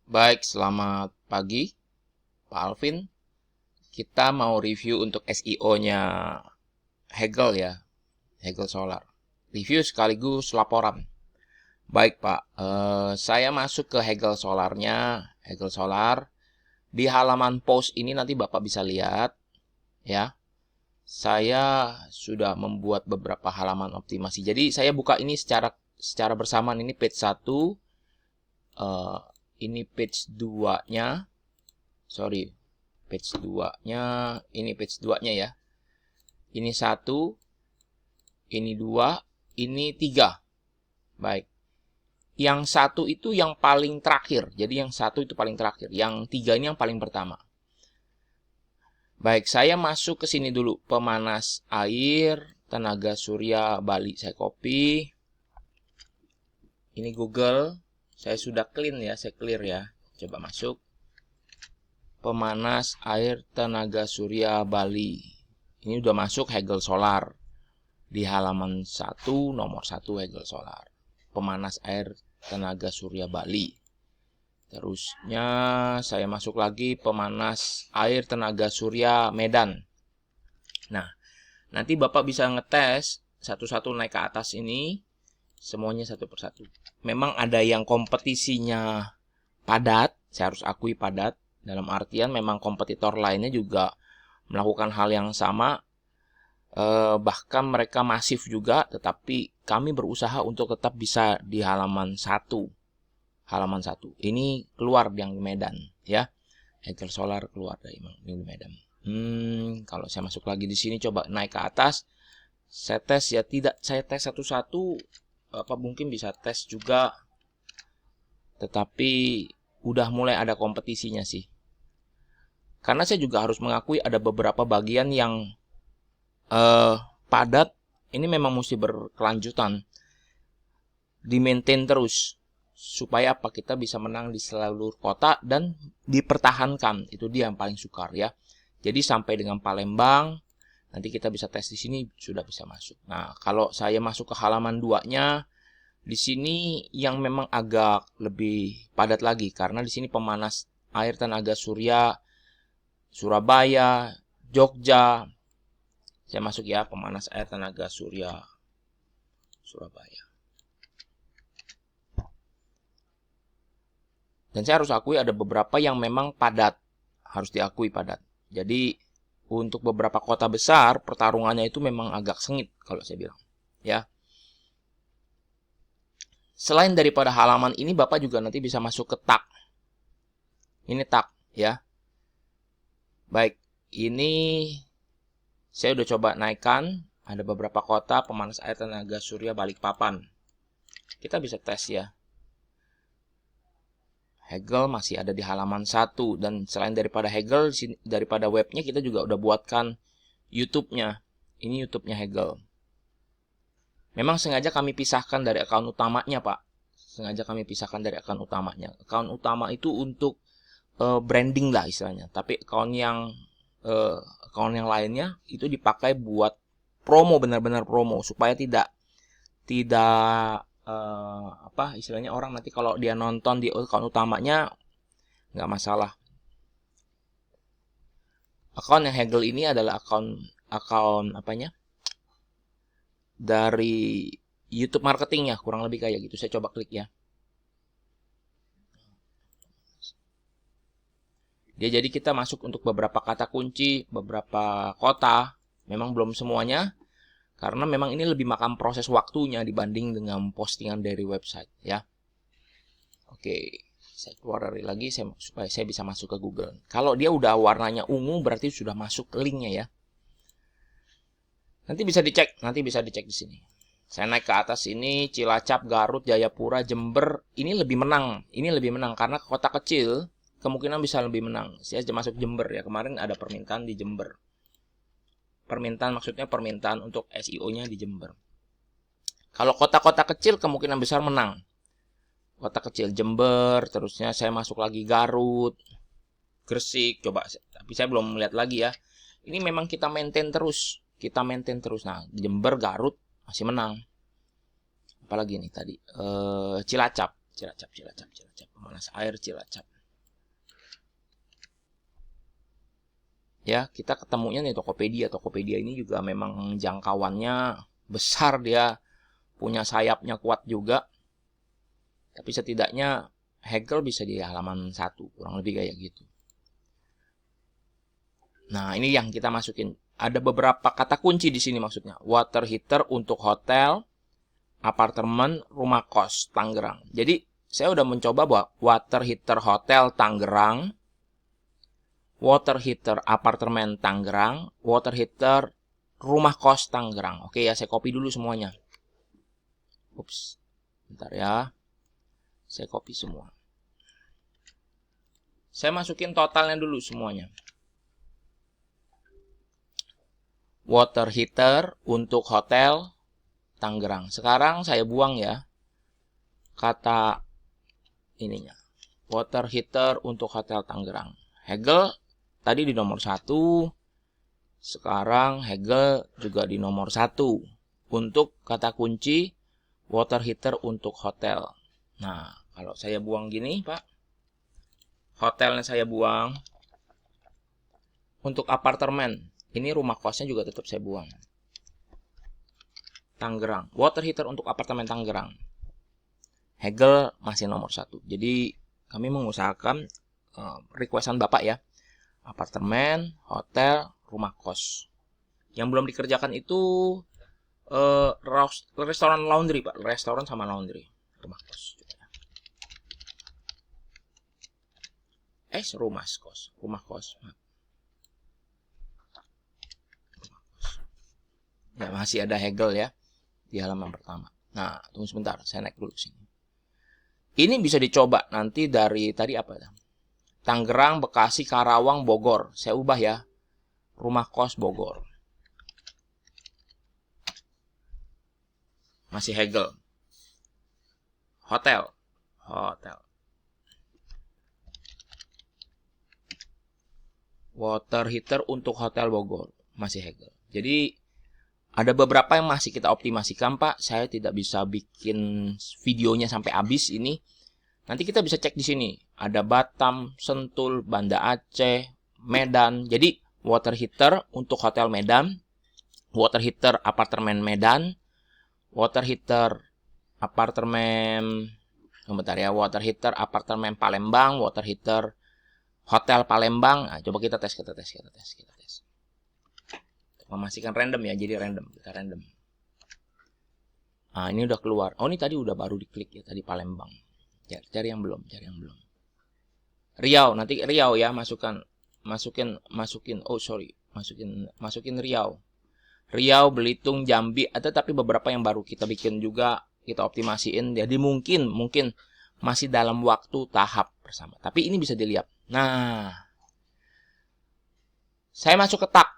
Baik, selamat pagi, Pak Alvin. Kita mau review untuk SEO-nya Hegel ya, Hegel Solar. Review sekaligus laporan. Baik, Pak. Saya masuk ke Hegel Solarnya, Hegel Solar. Di halaman post ini nanti Bapak bisa lihat, ya. Saya sudah membuat beberapa halaman optimasi. Jadi saya buka ini secara bersamaan. Ini page 1, ini page 2-nya. Sorry, page 2-nya, ini page 2-nya ya. Ini 1, ini 2, ini 3. Baik. Yang 1 itu yang paling terakhir. Jadi yang 1 itu paling terakhir. Yang 3 ini yang paling pertama. Baik, saya masuk ke sini dulu. Pemanas air, tenaga surya Bali. Saya copy. Ini Google. Saya sudah clean ya, saya clear ya. Coba masuk. Pemanas air tenaga surya Bali. Ini udah masuk Hegel Solar. Di halaman 1, nomor 1 Hegel Solar. Pemanas air tenaga surya Bali. Terusnya saya masuk lagi pemanas air tenaga surya Medan. Nah, nanti Bapak bisa ngetes satu-satu naik ke atas ini. Semuanya satu persatu. Memang ada yang kompetisinya padat. Saya harus akui padat. Dalam artian memang kompetitor lainnya juga melakukan hal yang sama. Bahkan mereka masif juga, tetapi kami berusaha untuk tetap bisa di halaman 1. Halaman 1. Ini keluar yang Medan, ya. Hegel Solar keluar dari Medan. Kalau saya masuk lagi di sini, coba naik ke atas. Saya tes ya, tidak saya tes satu-satu. Apa mungkin bisa tes juga, tetapi udah mulai ada kompetisinya sih. Karena saya juga harus mengakui ada beberapa bagian yang padat. Ini memang mesti berkelanjutan, di-maintain terus supaya apa, kita bisa menang di seluruh kota dan dipertahankan. Itu dia yang paling sukar ya. Jadi sampai dengan Palembang nanti kita bisa tes di sini, sudah bisa masuk. Nah, kalau saya masuk ke halaman 2-nya, di sini yang memang agak lebih padat lagi karena di sini pemanas air tenaga surya Surabaya, Jogja. Saya masuk ya, pemanas air tenaga surya Surabaya. Dan saya harus akui ada beberapa yang memang padat, harus diakui padat. Jadi untuk beberapa kota besar pertarungannya itu memang agak sengit kalau saya bilang, ya. Selain daripada halaman ini, Bapak juga nanti bisa masuk ke tag. Ini tag, ya. Baik, ini saya udah coba naikkan. Ada beberapa kota pemanas air tenaga surya Balikpapan. Kita bisa tes ya. Hegel masih ada di halaman 1. Dan selain daripada Hegel, daripada webnya kita juga udah buatkan YouTube-nya. Ini YouTube-nya Hegel. Memang sengaja kami pisahkan dari akun utamanya, Pak. Sengaja kami pisahkan dari akun utamanya. Akun utama itu untuk branding lah istilahnya. Tapi akun yang lainnya itu dipakai buat promo, benar-benar promo, supaya tidak istilahnya orang nanti kalau dia nonton di akun utamanya nggak masalah. Akun yang Hegel ini adalah akun apanya, dari YouTube marketing ya, kurang lebih kayak gitu. Saya coba klik ya. Jadi kita masuk untuk beberapa kata kunci, beberapa kota. Memang belum semuanya, karena memang ini lebih makan proses waktunya dibanding dengan postingan dari website ya. Oke, saya keluar dari lagi supaya saya bisa masuk ke Google. Kalau dia udah warnanya ungu berarti sudah masuk ke linknya ya. Nanti bisa dicek di sini. Saya naik ke atas ini, Cilacap, Garut, Jayapura, Jember, ini lebih menang karena kota kecil kemungkinan bisa lebih menang. Saya masuk Jember ya, kemarin ada permintaan di Jember. Permintaan untuk SEO-nya di Jember. Kalau kota-kota kecil kemungkinan besar menang. Kota kecil Jember, terusnya saya masuk lagi Garut, Gresik, coba. Tapi saya belum melihat lagi ya. Ini memang kita maintain terus. Nah, Jember, Garut masih menang. Apalagi nih tadi, Cilacap. Pemanas air Cilacap. Ya, kita ketemunya nih Tokopedia. Tokopedia ini juga memang jangkauannya besar, dia punya sayapnya kuat juga. Tapi setidaknya Hegel bisa di halaman 1, kurang lebih kayak gitu. Nah, ini yang kita masukin. Ada beberapa kata kunci di sini maksudnya. Water heater untuk hotel, apartemen, rumah kos, Tangerang. Jadi, saya udah mencoba bahwa water heater hotel Tangerang, water heater apartemen Tangerang, water heater rumah kos Tangerang. Oke ya, saya copy dulu semuanya. Ups, bentar ya. Saya copy semua. Saya masukin totalnya dulu semuanya. Water heater untuk hotel Tangerang. Sekarang saya buang ya kata ininya. Water heater untuk hotel Tangerang. Hegel tadi di nomor 1. Sekarang Hegel juga di nomor 1. Untuk kata kunci water heater untuk hotel. Nah, kalau saya buang gini, Pak. Hotelnya saya buang. Untuk apartemen, ini rumah kosnya juga tetap saya buang. Tangerang. Water heater untuk apartemen Tangerang. Hegel masih nomor 1. Jadi, kami mengusahakan requestan Bapak ya. Apartemen, hotel, rumah kos. Yang belum dikerjakan itu restoran laundry, Pak. Restoran sama laundry. Rumah kos. Rumah kos. Rumah kos. Ya, masih ada Hegel ya di halaman pertama. Nah, tunggu sebentar. Saya naik dulu sini. Ini bisa dicoba nanti dari tadi apa ya? Tangerang, Bekasi, Karawang, Bogor. Saya ubah ya. Rumah kos Bogor. Masih Hegel. Hotel. Hotel. Water heater untuk hotel Bogor. Masih Hegel. Jadi ada beberapa yang masih kita optimasikan, Pak. Saya tidak bisa bikin videonya sampai habis ini. Nanti kita bisa cek di sini. Ada Batam, Sentul, Banda Aceh, Medan. Jadi water heater untuk hotel Medan, water heater apartemen Medan, water heater apartemen water heater apartemen Palembang, water heater hotel Palembang. Nah, coba kita tes. Memastikan random ya, jadi kita random. Nah, ini udah keluar. Oh, ini tadi udah baru diklik ya, tadi Palembang. Cari yang belum. Riau, nanti Riau ya, masukin. Oh, sorry. Masukin Riau. Riau, Belitung, Jambi, ada tapi beberapa yang baru kita bikin juga, kita optimasiin. Jadi mungkin masih dalam waktu tahap bersama. Tapi ini bisa dilihat. Nah, saya masuk ke tak.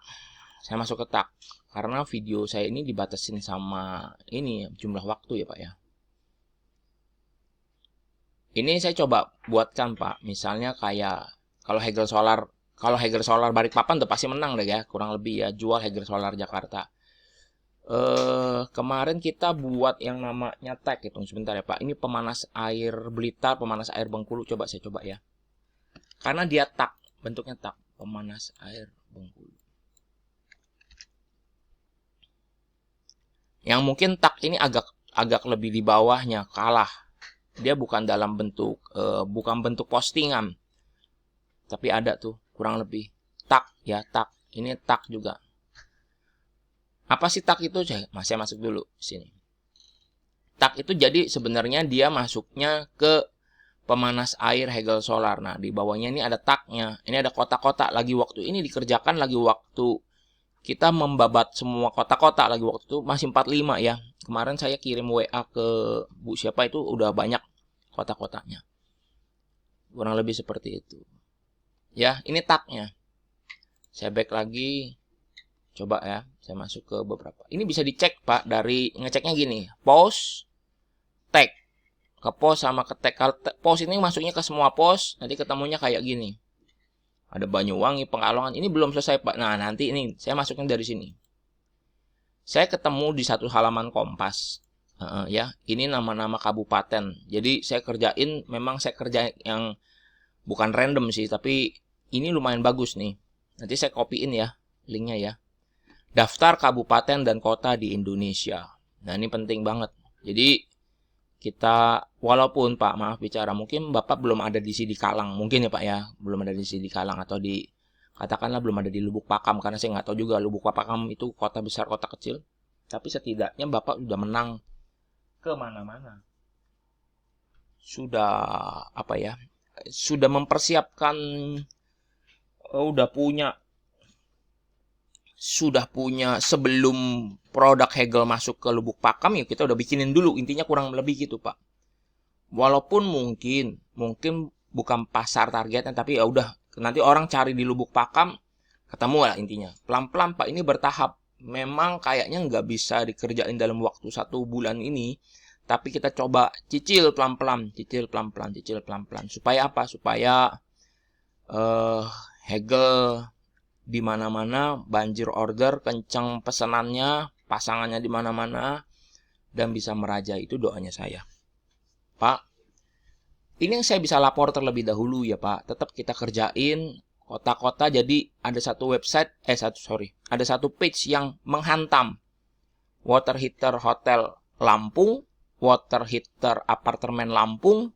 Karena video saya ini dibatasin sama ini jumlah waktu ya, Pak ya. Ini saya coba buatkan, Pak. Misalnya kayak kalau Hegel Solar Balikpapan udah pasti menang deh ya, kurang lebih ya, jual Hegel Solar Jakarta. Kemarin kita buat yang namanya tag, hitung sebentar ya, Pak. Ini pemanas air Blitar, pemanas air Bengkulu, saya coba ya. Karena dia tak, bentuknya tak, pemanas air Bengkulu. Yang mungkin tak ini agak lebih di bawahnya, kalah. Dia bukan dalam bentuk bukan bentuk postingan. Tapi ada tuh kurang lebih tak ya, tak. Ini tak juga. Apa sih tak itu? Saya masuk dulu sini. Tak itu jadi sebenarnya dia masuknya ke pemanas air Hegel Solar. Nah, di bawahnya ini ada taknya. Ini ada kotak-kotak, lagi waktu ini dikerjakan, lagi waktu kita membabat semua kotak-kotak, lagi waktu itu masih 45 ya. Kemarin saya kirim WA ke Bu siapa itu udah banyak kotak-kotaknya. Kurang lebih seperti itu. Ya, ini tagnya. Saya back lagi. Coba ya, saya masuk ke beberapa. Ini bisa dicek, Pak, dari ngeceknya gini. Post, tag. Ke post sama ke tag. Kalau post ini masuknya ke semua post, nanti ketemunya kayak gini. Ada Banyuwangi, Pekalongan. Ini belum selesai, Pak. Nah, nanti ini saya masukin dari sini. Saya ketemu di satu halaman Kompas. Ya, ini nama-nama kabupaten. Jadi saya kerjain yang bukan random sih, tapi ini lumayan bagus nih. Nanti saya copyin ya linknya ya. Daftar kabupaten dan kota di Indonesia. Nah, ini penting banget. Jadi kita, walaupun Pak, maaf bicara, mungkin Bapak belum ada di Sidikalang, mungkin ya Pak ya, belum ada di Sidikalang atau di, katakanlah belum ada di Lubuk Pakam, karena saya nggak tahu juga Lubuk Pakam itu kota besar, kota kecil. Tapi setidaknya Bapak sudah menang ke mana-mana. Sudah apa ya? Sudah mempersiapkan, sudah punya sebelum produk Hegel masuk ke Lubuk Pakam, ya kita udah bikinin dulu, intinya kurang lebih gitu Pak. Walaupun mungkin bukan pasar targetnya, tapi ya udah nanti orang cari di Lubuk Pakam ketemu lah intinya. Pelan-pelan Pak, ini bertahap. Memang kayaknya nggak bisa dikerjain dalam waktu 1 bulan ini, tapi kita coba cicil pelan-pelan. Supaya apa? Supaya Hegel di mana-mana banjir order, kencang pesanannya, pasangannya di mana-mana, dan bisa merajai. Itu doanya saya. Pak, ini yang saya bisa lapor terlebih dahulu ya Pak. Tetap kita kerjain kota-kota. Jadi ada satu website, ada satu page yang menghantam water heater hotel Lampung, water heater apartemen Lampung,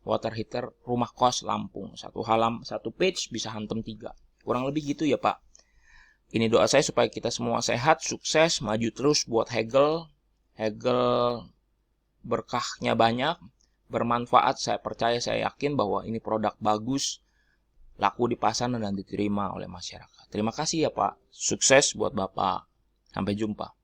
water heater rumah kos Lampung. Satu page bisa hantam 3. Kurang lebih gitu ya Pak. Ini doa saya supaya kita semua sehat, sukses, maju terus buat Hegel. Hegel berkahnya banyak, bermanfaat. Saya percaya, saya yakin bahwa ini produk bagus, laku di pasaran dan diterima oleh masyarakat. Terima kasih ya Pak. Sukses buat Bapak. Sampai jumpa.